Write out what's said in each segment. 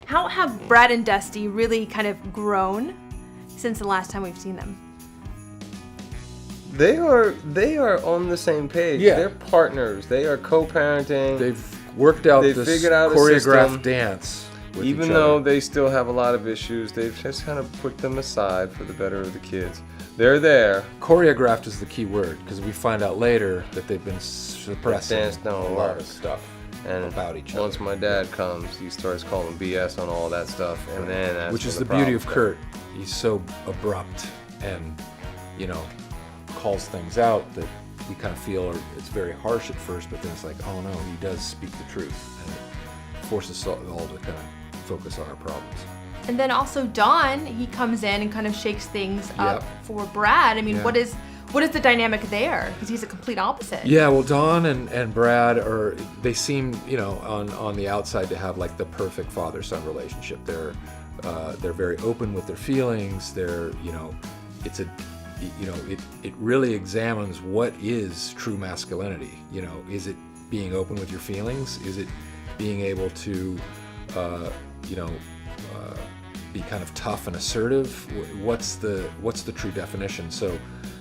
How have Brad and Dusty really kind of grown since the last time we've seen them? They are on the same page. Yeah. They're partners. They are co-parenting. They've worked out this figured out a choreographed system. dance with Even each though other. they still have a lot of issues, they've just kind of put them aside for the better of the kids. They're there. Choreographed is the key word, because we find out later that they've been suppressing Dance a don't lot work. of stuff And about each once other. my dad comes, he starts calling BS on all that stuff, and then that's Which when is the beauty problems of start. Kurt. He's so abrupt and, calls things out that we kind of feel it's very harsh at first, but then it's like, oh no, he does speak the truth, and it forces us all to kind of focus on our problems. And then also Don, he comes in and kind of shakes things up Yep. for Brad. I mean, Yeah. what is the dynamic there? Because he's a complete opposite. Yeah, well, Don and Brad they seem, on the outside to have like the perfect father-son relationship. They're very open with their feelings. It really examines what is true masculinity. Is it being open with your feelings? Is it being able to, be kind of tough and assertive? What's the true definition? So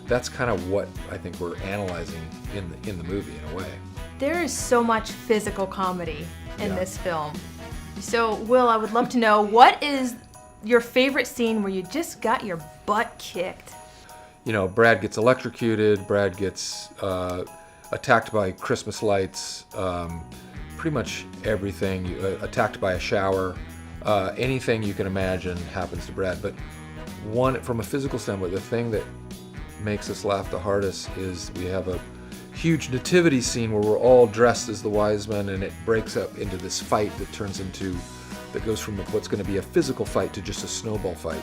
that's kind of what I think we're analyzing in the movie in a way. There is so much physical comedy in Yeah. this film. So, Will, I would love to know, what is your favorite scene where you just got your butt kicked? Brad gets electrocuted. Brad gets attacked by Christmas lights. Pretty much everything. Attacked by a shower. Anything you can imagine happens to Brad. But from a physical standpoint, the thing that makes us laugh the hardest is we have a huge nativity scene where we're all dressed as the wise men, and it breaks up into this fight that goes from what's going to be a physical fight to just a snowball fight.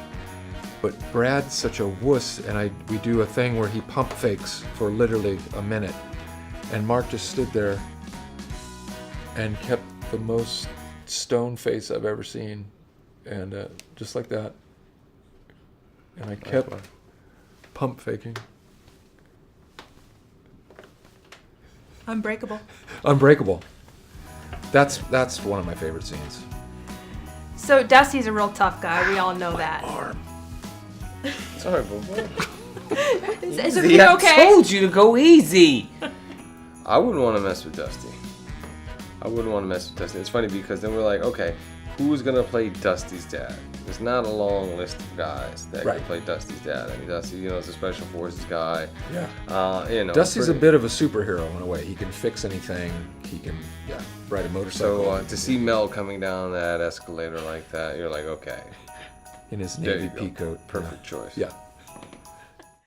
But Brad's such a wuss, and we do a thing where he pump fakes for literally a minute, and Mark just stood there and kept the most stone face I've ever seen, and just like that, and I kept pump faking. Unbreakable. That's one of my favorite scenes. So Dusty's a real tough guy. We all know that. Arm. Sorry, but Is See, Peter I okay? told you to go easy. I wouldn't want to mess with Dusty. It's funny because then we're like, okay, who's gonna play Dusty's dad? There's not a long list of guys that Right. can play Dusty's dad. I mean, Dusty, is a special forces guy. Yeah. Dusty's a bit of a superhero in a way. He can fix anything. He can, ride a motorcycle. So to see Mel coming down that escalator like that, you're like, okay, in his there navy you go. pea coat. Perfect choice. Yeah.